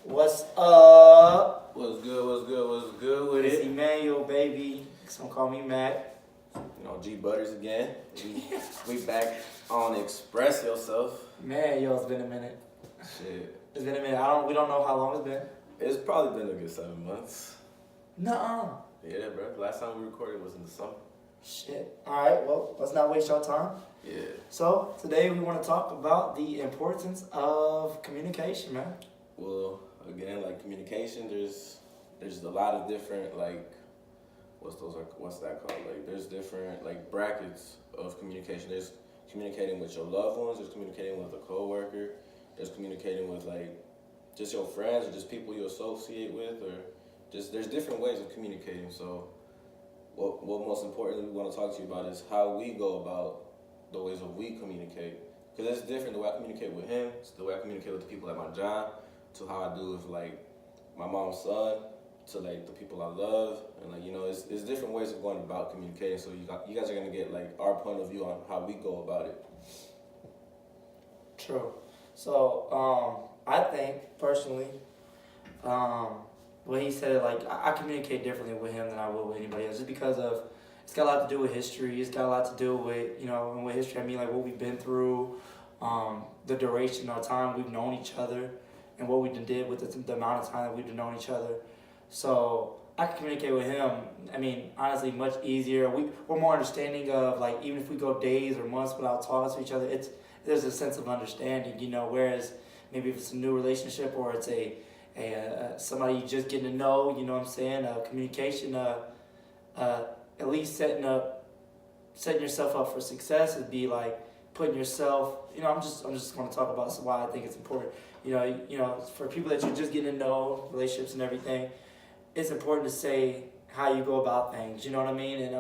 What's up? What's good, what's good, what's good with It's it? Emmanuel, baby. Some call me Mac. You know, G Butters again. We back on Express Yourself. Man, yo, it's been a minute. Shit. It's been a minute. We don't know how long it's been. It's probably been a good 7 months. Nuh-uh. Yeah, bro. Last time we recorded was in the summer. Shit. Alright, well, let's not waste your time. Yeah. So, today we want to talk about the importance of communication, man. Well, again, like communication, there's a lot of different what's that called? Like there's different like brackets of communication. There's communicating with your loved ones, there's communicating with a coworker, there's communicating with like just your friends or just people you associate with, or just there's different ways of communicating. So what most importantly we want to talk to you about is how we go about the ways of we communicate. Because it's different the way I communicate with him, it's the way I communicate with the people at my job, to how I do with like my mom's son, to like the people I love, and like it's different ways of going about communicating. So you guys are gonna get like our point of view on how we go about it. True. So, I think, personally, when he said it, like, I communicate differently with him than I would with anybody else, just because of, it's got a lot to do with history, it's got a lot to do with, and with history I mean like what we've been through, the duration of time we've known each other, and what we did with the amount of time that we've known each other. So, I can communicate with him, I mean, honestly, much easier. We're more understanding of, like, even if we go days or months without talking to each other, there's a sense of understanding, whereas maybe if it's a new relationship or it's somebody you just getting to know, you know what I'm saying, communication, at least setting yourself up for success would be like putting yourself, I'm just going to talk about why I think it's important. For people that you're just getting to know, relationships and everything, it's important to say how you go about things, you know what I mean? And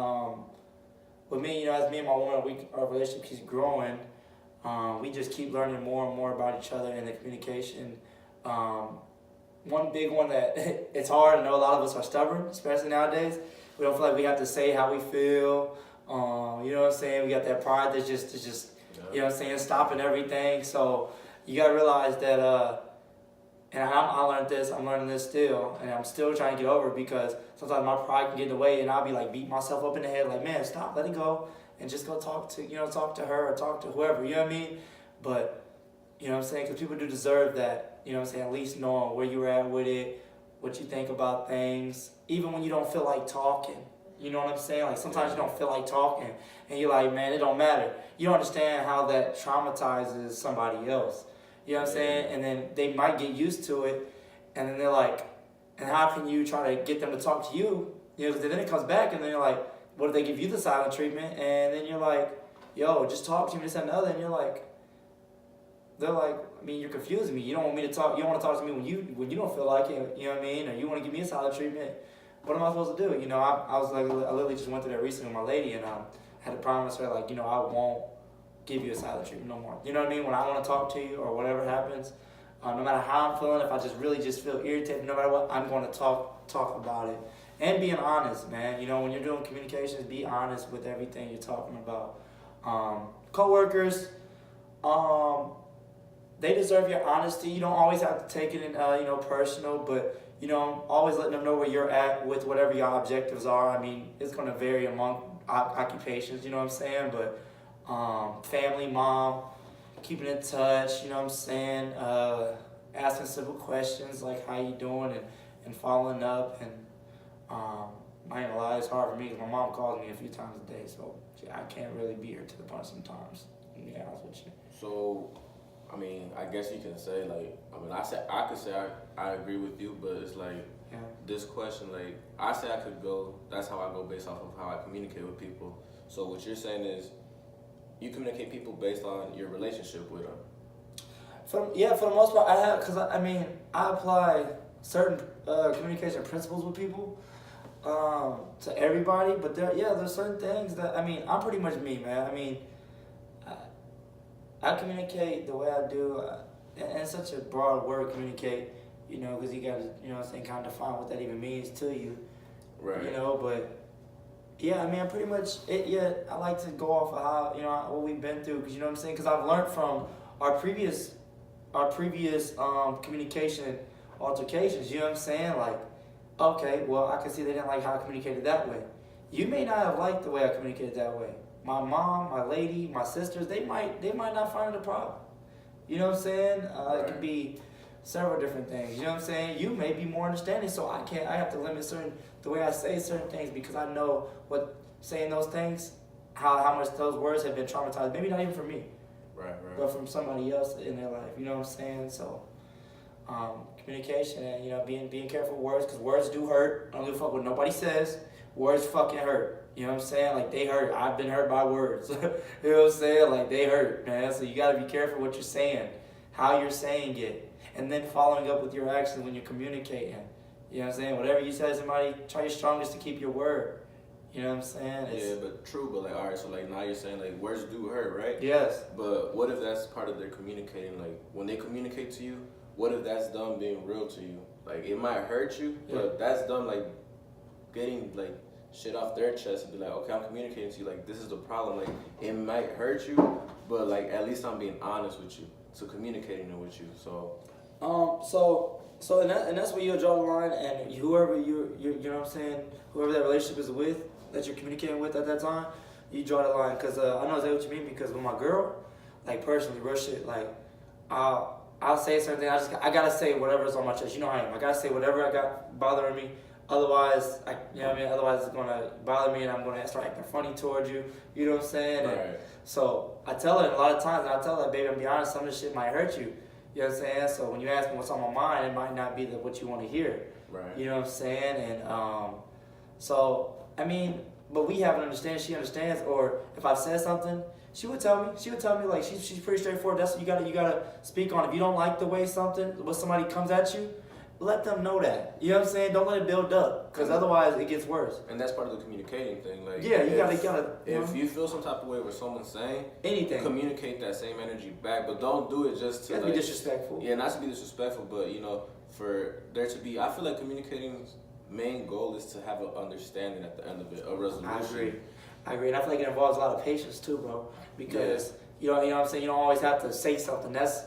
with me, as me and my woman, our relationship keeps growing. We just keep learning more and more about each other and the communication. One big one that it's hard. I know a lot of us are stubborn, especially nowadays. We don't feel like we have to say how we feel. You know what I'm saying? We got that pride that's just you know what I'm saying, stopping everything. So you gotta realize that, and I'm learning this still, and I'm still trying to get over it because sometimes my pride can get in the way, and I'll be like beating myself up in the head, like, man, stop, let it go, and just go talk to her or talk to whoever, you know what I mean? But, you know what I'm saying, because people do deserve that, you know what I'm saying, at least knowing where you're at with it, what you think about things, even when you don't feel like talking, you know what I'm saying? Like, sometimes you don't feel like talking, and you're like, man, it don't matter. You don't understand how that traumatizes somebody else, you know what I'm saying? And then they might get used to it, and then they're like, and how can you try to get them to talk to you? Because then it comes back, and then you're like, what if they give you the silent treatment? And then you're like, yo, just talk to me, this and another. And you're like, they're like, I mean, you're confusing me. You don't want me to talk. You don't want to talk to me when you don't feel like it. You know what I mean? Or you want to give me a silent treatment. What am I supposed to do? I was like, I literally just went through that recently with my lady, and I had to promise her, like, I won't give you a silent treatment no more. You know what I mean? When I want to talk to you or whatever happens, no matter how I'm feeling, if I just really just feel irritated, no matter what, I'm going to talk about it. And being honest, man. When you're doing communications, be honest with everything you're talking about. Coworkers, they deserve your honesty. You don't always have to take it in, personal, but, always letting them know where you're at with whatever your objectives are. I mean, it's going to vary among occupations, you know what I'm saying? But family, mom, keeping in touch, you know what I'm saying? Asking simple questions like how you doing and following up. And I ain't gonna lie, it's hard for me because my mom calls me a few times a day, so I can't really be here to the point sometimes, to be honest with you. So, I mean, I guess you can say like, I could say I agree with you, but it's like this question, like I say I could go. That's how I go based off of how I communicate with people. So what you're saying is, you communicate people based on your relationship with them. For the most part, I have, because I apply certain communication principles with people to everybody, but there's certain things that, I'm pretty much me, man. I communicate the way I do, and it's such a broad word, communicate, because you got to, kind of define what that even means to you, right? But I'm pretty much it. I like to go off of how, what we've been through, because, you know what I'm saying, because I've learned from our previous communication altercations. You know what I'm saying? Like, okay, well, I can see they didn't like how I communicated that way. You may not have liked the way I communicated that way. My mom, my lady, my sisters, they might not find it a problem. You know what I'm saying? It could be several different things. You know what I'm saying? You may be more understanding, so I have to limit the way I say certain things because I know what saying those things, how much those words have been traumatized. Maybe not even for me, Right. but from somebody else in their life. You know what I'm saying? So, communication and being careful with words because words do hurt. I don't give a fuck what nobody says. Words fucking hurt. You know what I'm saying? Like they hurt. I've been hurt by words. You know what I'm saying? Like they hurt, man. So you gotta be careful what you're saying, how you're saying it, and then following up with your actions when you're communicating. You know what I'm saying? Whatever you say to somebody, try your strongest to keep your word. You know what I'm saying? Yeah, but true. But like, all right. So like now you're saying like words do hurt, right? Yes. But what if that's part of their communicating? Like when they communicate to you, what if that's them being real to you? Like it might hurt you, but that's them like getting like shit off their chest and be like, okay, I'm communicating to you. Like this is the problem. Like it might hurt you, but like at least I'm being honest with you, so communicating it with you. So. So and that's where you'll draw the line, and whoever you know what I'm saying, whoever that relationship is with, that you're communicating with at that time, you draw the line. Cause I know exactly what you mean. Because with my girl, like personally, real shit, like I'll say something. I gotta say whatever's on my chest. You know how I am. I gotta say whatever I got bothering me. Otherwise, you know what I mean. Otherwise, it's gonna bother me, and I'm gonna start acting funny towards you. You know what I'm saying? Right. And so I tell her a lot of times, and I tell her, baby, I'm be honest, some of this shit might hurt you. You know what I'm saying? So when you ask me what's on my mind, it might not be what you want to hear. Right. You know what I'm saying? And so I mean, but we have an understanding. She understands. Or if I've said something, she would tell me. She would tell me like she's pretty straightforward. That's what you gotta speak on. If you don't like the way when somebody comes at you, let them know that. You know what I'm saying? Don't let it build up, because otherwise it gets worse. And that's part of the communicating thing. Like yeah, you gotta. If you feel some type of way with someone saying anything, communicate that same energy back, but don't do it just to be disrespectful. Yeah, not to be disrespectful, but for there to be, I feel like communicating's main goal is to have an understanding at the end of it, a resolution. I agree, and I feel like it involves a lot of patience too, bro. Because you know what I'm saying. You don't always have to say something. There's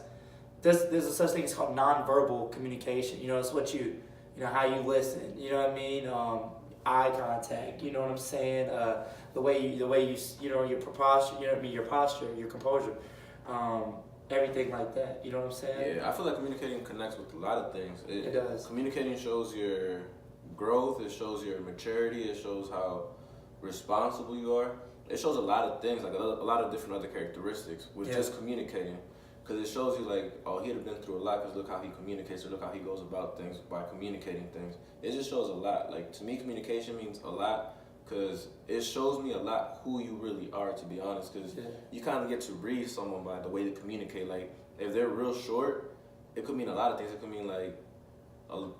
a such thing as called nonverbal communication. You know, it's what how you listen. You know what I mean? Eye contact. You know what I'm saying? The way you your posture. You know what I mean? Your posture, your composure, everything like that. You know what I'm saying? Yeah, I feel like communicating connects with a lot of things. It does. Communicating shows your growth. It shows your maturity. It shows how responsible you are. It shows a lot of things, like a lot of different other characteristics with just communicating. Because it shows you like, oh, he'd have been through a lot because look how he communicates or look how he goes about things by communicating things. It just shows a lot. Like, to me, communication means a lot because it shows me a lot who you really are, to be honest. Because you kind of get to read someone by the way they communicate. Like, if they're real short, it could mean a lot of things. It could mean like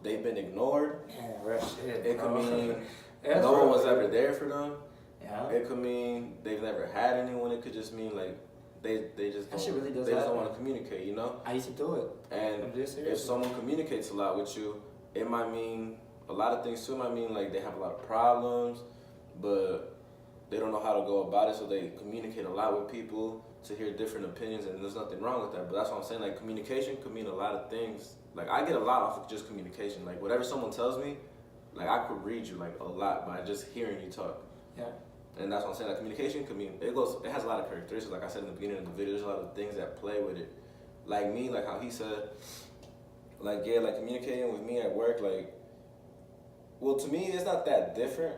they've been ignored. It could mean no one was ever there for them. Yeah. It could mean they've never had anyone. It could just mean like they just don't want to communicate, you know? I used to do it. And if someone communicates a lot with you, it might mean a lot of things too. It might mean like they have a lot of problems, but they don't know how to go about it, so they communicate a lot with people to hear different opinions, and there's nothing wrong with that. But that's what I'm saying, like communication could mean a lot of things. Like I get a lot off of just communication. Like whatever someone tells me, like I could read you like a lot by just hearing you talk. Yeah. And that's what I'm saying. Like communication could mean it has a lot of characteristics. Like I said in the beginning of the video, there's a lot of things that play with it. Like me, like how he said, like communicating with me at work, like, well, to me it's not that different.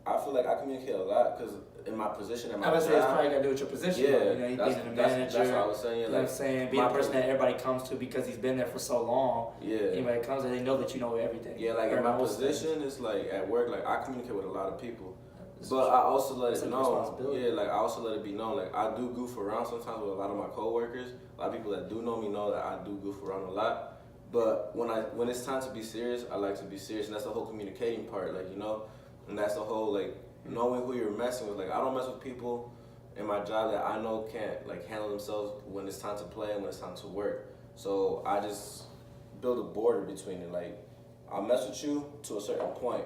I feel like I communicate a lot because in my position at my job. I would say it's probably got to do with your position. Yeah, you being a manager. That's what I was saying. You know what I'm saying? Being a person that everybody comes to because he's been there for so long. Yeah. Anybody comes and they know that you know everything. Yeah, like in my position, it's like at work, like I communicate with a lot of people. But I also let it know. Yeah, like I also let it be known. Like I do goof around sometimes with a lot of my coworkers. A lot of people that do know me know that I do goof around a lot. But when it's time to be serious, I like to be serious, and that's the whole communicating part. Like and that's the whole like knowing who you're messing with. Like I don't mess with people in my job that I know can't like handle themselves when it's time to play and when it's time to work. So I just build a border between it. Like I'll mess with you to a certain point,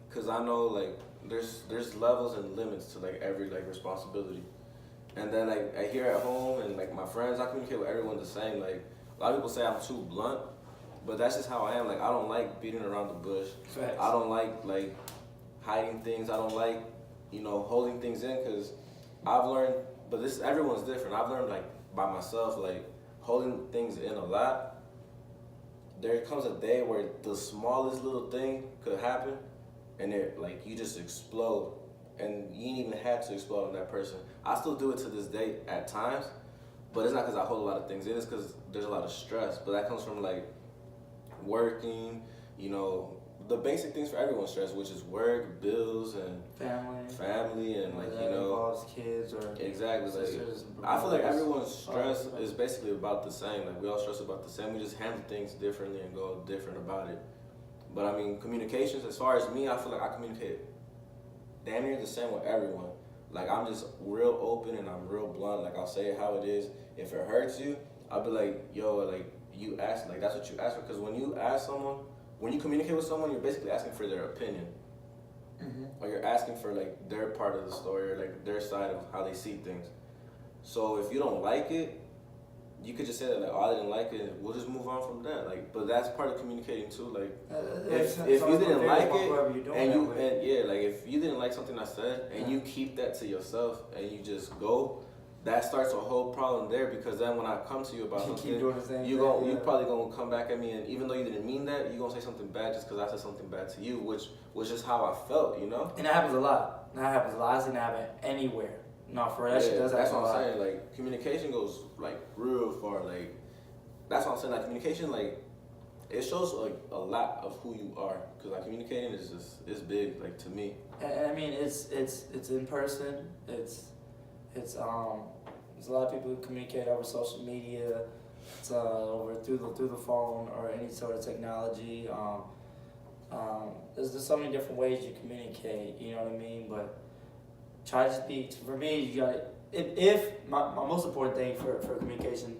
cause I know like there's levels and limits to like every like responsibility. And then like here at home and like my friends, I communicate with everyone the same. Like a lot of people say I'm too blunt, but that's just how I am. Like I don't like beating around the bush. Facts. I don't like hiding things. I don't like holding things in because I've learned. But this everyone's different. I've learned like by myself like holding things in a lot. There comes a day where the smallest little thing could happen, and like you just explode, and you ain't even had to explode on that person. I still do it to this day at times, but it's not because I hold a lot of things in. It's because there's a lot of stress. But that comes from like working, the basic things for everyone's stress, which is work, bills, and family, and like that involves kids or exactly. sisters. I feel like everyone's stress is basically about the same. Like we all stress about the same. We just handle things differently and go different about it. But I mean, communications. As far as me, I feel like I communicate damn near the same with everyone. Like I'm just real open and I'm real blunt. Like I'll say it how it is. If it hurts you, I'll be like, yo, like you asked, like that's what you asked for. Because when you ask someone, when you communicate with someone, you're basically asking for their opinion. Or you're asking for like their part of the story or like their side of how they see things. So if you don't like it, you could just say that like, oh, I didn't like it. We'll just move on from that. Like, but that's part of communicating too. Like, if you didn't like it, if you didn't like something I said and you keep that to yourself and you just go, that starts a whole problem there because then when I come to you about something, you probably gonna come back at me and even though you didn't mean that, you gonna say something bad just because I said something bad to you, which is how I felt, And that happens a lot. I've seen that happen anywhere. No, for that shit does happen. That's what I'm saying. Like communication goes like real far. Like that's what I'm saying. Like communication, like it shows like a lot of who you are. Cause like communicating is it's big. Like to me. And I mean, it's in person. It's a lot of people who communicate over social media. It's over through the phone or any sort of technology. There's so many different ways you communicate. You know what I mean? But try to speak. For me, you got if my most important thing for communication,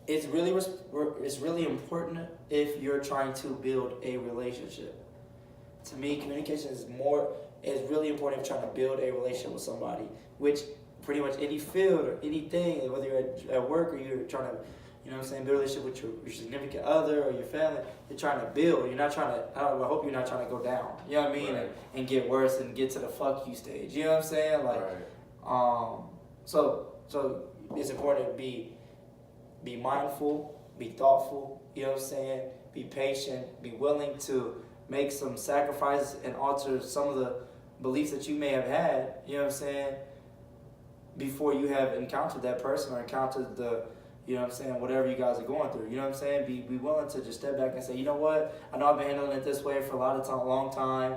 it's really important if you're trying to build a relationship. To me, communication is really important if you're trying to build a relationship with somebody, which pretty much any field or anything, whether you're at work or you're trying to, build a relationship with your significant other or your family, you're trying to build. You're not trying to, I hope you're not trying to go down, you know what I mean? Right. And get worse and get to the fuck you stage, you know what I'm saying? Like, right. So it's important to be mindful, be thoughtful, you know what I'm saying? Be patient, be willing to make some sacrifices and alter some of the beliefs that you may have had, you know what I'm saying, before you have encountered that person or encountered the, you know what I'm saying, whatever you guys are going through, you know what I'm saying? Be willing to just step back and say, you know what, I know I've been handling it this way for a long time,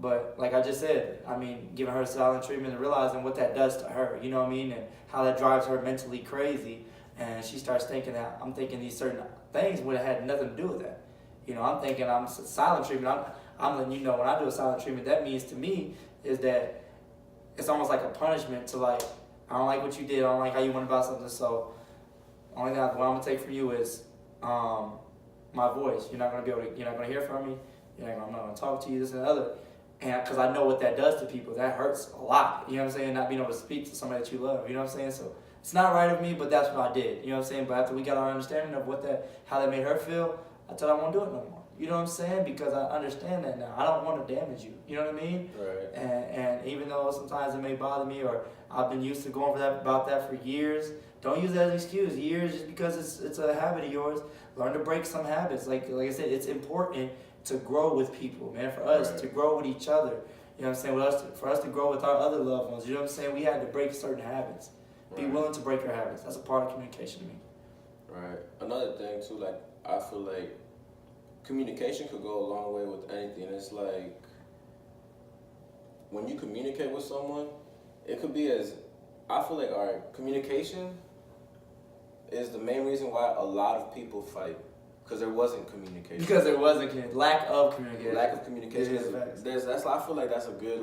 but like I just said, I mean, giving her silent treatment and realizing what that does to her, you know what I mean, and how that drives her mentally crazy, and she starts thinking that I'm thinking these certain things would have had nothing to do with that. I'm thinking I'm silent treatment. I'm letting you know when I do a silent treatment, that means to me is that it's almost like a punishment to like, I don't like what you did. I don't like how you went about something. So only thing what I'm gonna take from you is my voice. You're not gonna hear from me. I'm not gonna talk to you, this and the other. And because I know what that does to people, that hurts a lot. You know what I'm saying? Not being able to speak to somebody that you love. You know what I'm saying? So it's not right of me, but that's what I did. You know what I'm saying? But after we got our understanding of how that made her feel, I told her I won't do it no more. You know what I'm saying? Because I understand that now. I don't want to damage you. You know what I mean? Right. And even though sometimes it may bother me or I've been used to going about that for years, don't use that as an excuse. Years just because it's a habit of yours. Learn to break some habits. Like I said, it's important to grow with people, man. For us to grow with each other. You know what I'm saying? For us to grow with our other loved ones. You know what I'm saying? We had to break certain habits. Right. Be willing to break your habits. That's a part of communication to me. Right. Another thing too, like I feel like communication could go a long way with anything. It's like when you communicate with someone, it could be I feel like communication is the main reason why a lot of people fight. Because there wasn't communication. Because there wasn't lack of communication. Lack of communication. I feel like that's a good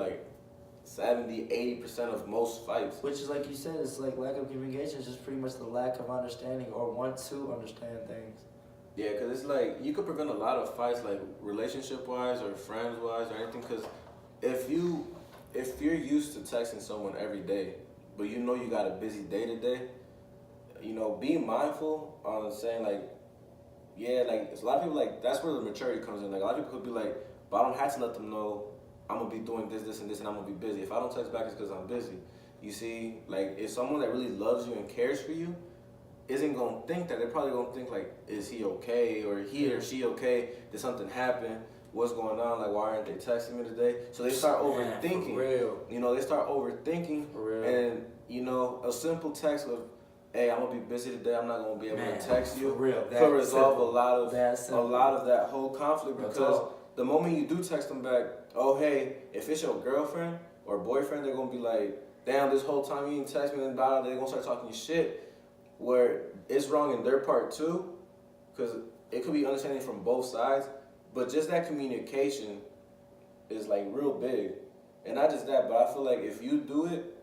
70-80% of most fights. Which is like you said, it's like lack of communication is just pretty much the lack of understanding or want to understand things. Yeah, because it's like you could prevent a lot of fights, like relationship-wise or friends-wise or anything. Because if you're used to texting someone every day, but you know you got a busy day today, you know, be mindful on saying like, yeah, like it's a lot of people like that's where the maturity comes in. Like a lot of people could be like, but I don't have to let them know I'm gonna be doing this, this, and this, and I'm gonna be busy. If I don't text back, it's because I'm busy. You see, like if someone that really loves you and cares for you isn't gonna think that, they're probably gonna think like, is he okay, or he or she okay? Did something happen? What's going on? Like, why aren't they texting me today? So they start overthinking. For real. You know, they start overthinking, For real. and you know, a simple text of, "Hey, I'm gonna be busy today. I'm not gonna be able to text you." For real. Could resolve simple. a lot of that whole conflict, Real because talk. the moment you do text them back, oh hey, if it's your girlfriend or boyfriend, they're gonna be like, damn, this whole time you didn't text me, and blah, they're gonna start talking shit. Where it's wrong in their part too, because it could be understanding from both sides, but just that communication is like real big. And not just that, but I feel like if you do it,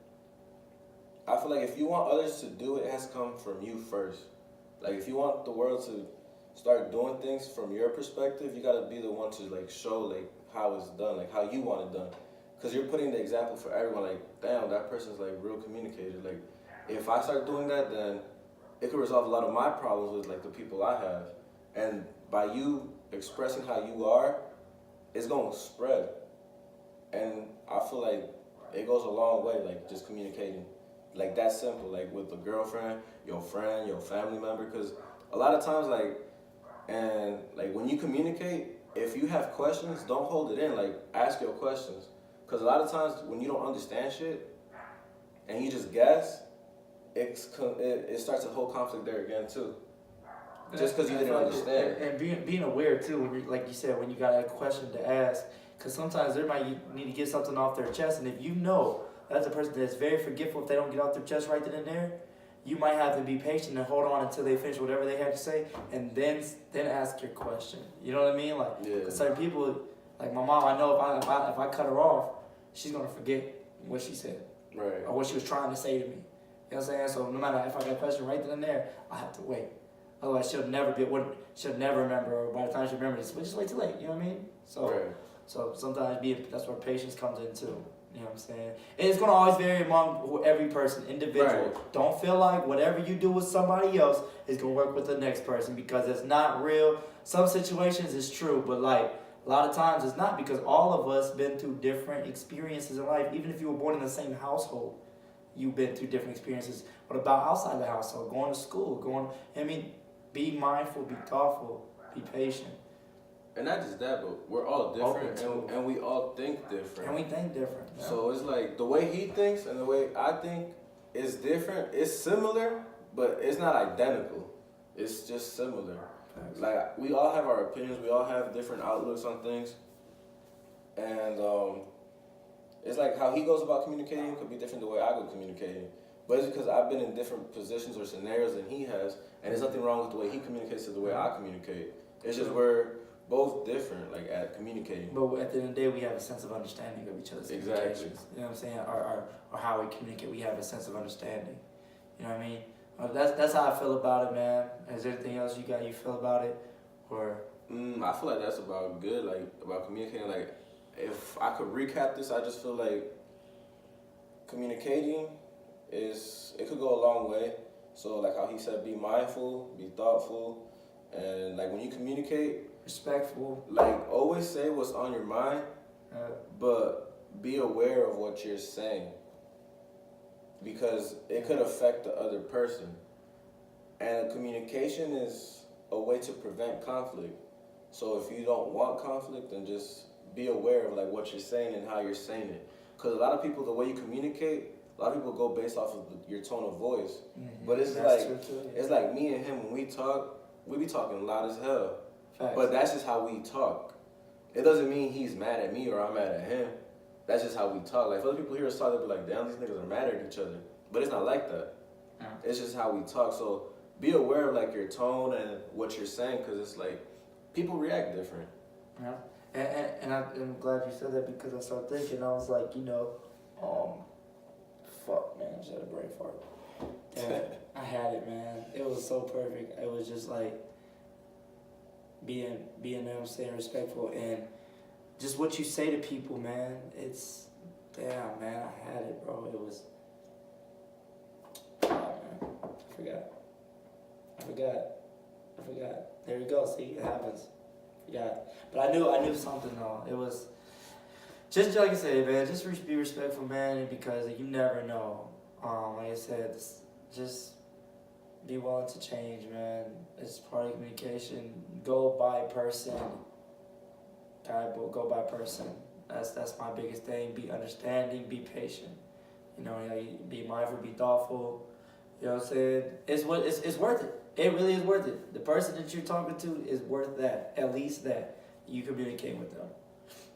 I feel like if you want others to do it, it has to come from you first. Like if you want the world to start doing things from your perspective, you gotta be the one to like show like how it's done, like how you want it done. Cause you're putting the example for everyone. Like, damn, that person's like real communicator. Like, if I start doing that, then it could resolve a lot of my problems with like the people I have. And by you expressing how you are, it's gonna spread. And I feel like it goes a long way, like just communicating. Like that simple, like with a girlfriend, your friend, your family member. Cause a lot of times like, and like when you communicate, if you have questions, don't hold it in, like ask your questions. Cause a lot of times when you don't understand shit and you just guess, it starts a whole conflict there again too. Just because you didn't understand. And being aware too, when you like you said, when you got a question to ask, because sometimes they might need to get something off their chest, and if you know that's a person that's very forgetful, if they don't get off their chest right then and there, you might have to be patient and hold on until they finish whatever they have to say, and then ask your question. You know what I mean? Like, Yeah. certain people, like my mom, I know if I cut her off, she's gonna forget what she said, Right. or what she was trying to say to me. You know what I'm saying? So no matter if I got a question right then and there, I have to wait. Otherwise, she'll never remember, or by the time she remembers, it's just way too late. You know what I mean? So, Right. so sometimes that's where patience comes in too. You know what I'm saying? And it's gonna always vary among every person, individual. Right. Don't feel like whatever you do with somebody else is gonna work with the next person, because it's not real. Some situations it's true, but like a lot of times it's not, because all of us been through different experiences in life. Even if you were born in the same household, you've been through different experiences. What about outside the household? Going to school, be mindful, be thoughtful, be patient. And not just that, but we're all different, and we all think different. And we think different. Yeah. So it's like the way he thinks and the way I think is different. It's similar, but it's not identical. It's just similar. Thanks. Like we all have our opinions. We all have different outlooks on things, and it's like how he goes about communicating could be different the way I go communicating. But it's because I've been in different positions or scenarios than he has, and there's nothing wrong with the way he communicates to the way I communicate. It's just we're both different, like at communicating. But at the end of the day, we have a sense of understanding of each other's Exactly. communications. You know what I'm saying? Or how we communicate, we have a sense of understanding. You know what I mean? That's how I feel about it, man. Is there anything else you feel about it, or? I feel like that's about good, like about communicating. Like if I could recap this, I just feel like communicating it could go a long way. So like how he said, be mindful, be thoughtful, and like when you communicate, Respectful. like always say what's on your mind, but be aware of what you're saying, because it could affect the other person. And communication is a way to prevent conflict. So if you don't want conflict, then just be aware of like what you're saying and how you're saying it. Because a lot of people, the way you communicate, a lot of people go based off of your tone of voice. Mm-hmm. But it's That's like true too, yeah. it's like me and him, when we talk, we be talking loud as hell. Facts. But that's just how we talk. It doesn't mean he's mad at me or I'm mad at him. That's just how we talk. Like if other people hear us talk, they'll be like, damn, these niggas are mad at each other. But it's not like that. Yeah. It's just how we talk. So be aware of like your tone and what you're saying, because it's like people react different. Yeah. And I'm glad you said that, because I started thinking, I was like, fuck, man, I just had a brain fart. Damn, I had it, man. It was so perfect. It was just like being, you know what I'm saying, respectful, and just what you say to people, man. It's, damn, man, I had it, bro. It was, man, I forgot. forgot. There you go. See, it happens. Forgot. But I knew something though. It was just like I said, man. Just be respectful, man, because you never know. Like I said, just be willing to change, man. It's part of communication. Go by person. Go by person. That's my biggest thing. Be understanding. Be patient. You know, be mindful. Be thoughtful. You know what I'm saying? It's worth it. It really is worth it. The person that you're talking to is worth that. At least that you communicate with them.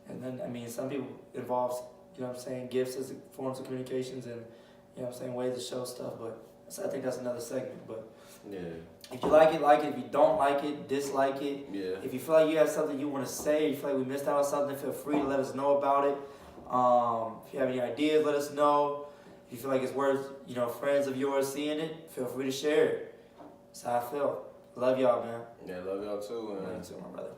And then, I mean, some people involves, you know what I'm saying, gifts as forms of communications and, you know what I'm saying, ways to show stuff. But I think that's another segment. But Yeah. if you like it, like it. If you don't like it, dislike it. Yeah. If you feel like you have something you want to say, you feel like we missed out on something, feel free to let us know about it. If you have any ideas, let us know. If you feel like it's worth, you know, friends of yours seeing it, feel free to share it. That's how I feel. Love y'all, man. Yeah, love y'all too. Love you And too, my brother.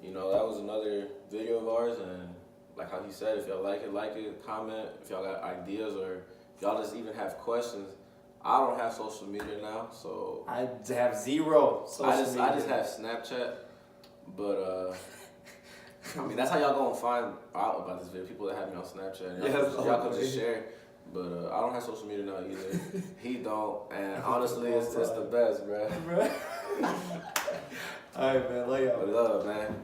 you know, that was another video of ours, and like how he said, if y'all like it, comment. If y'all got ideas or if y'all just even have questions. I don't have social media now, so I have zero social media. I just have Snapchat, but I mean that's how y'all gonna find out about this video. People that have me on Snapchat, y'all can just share. But I don't have social media now either. He don't, and honestly, it's the best, bro. All right, man. Love y'all. But love, man.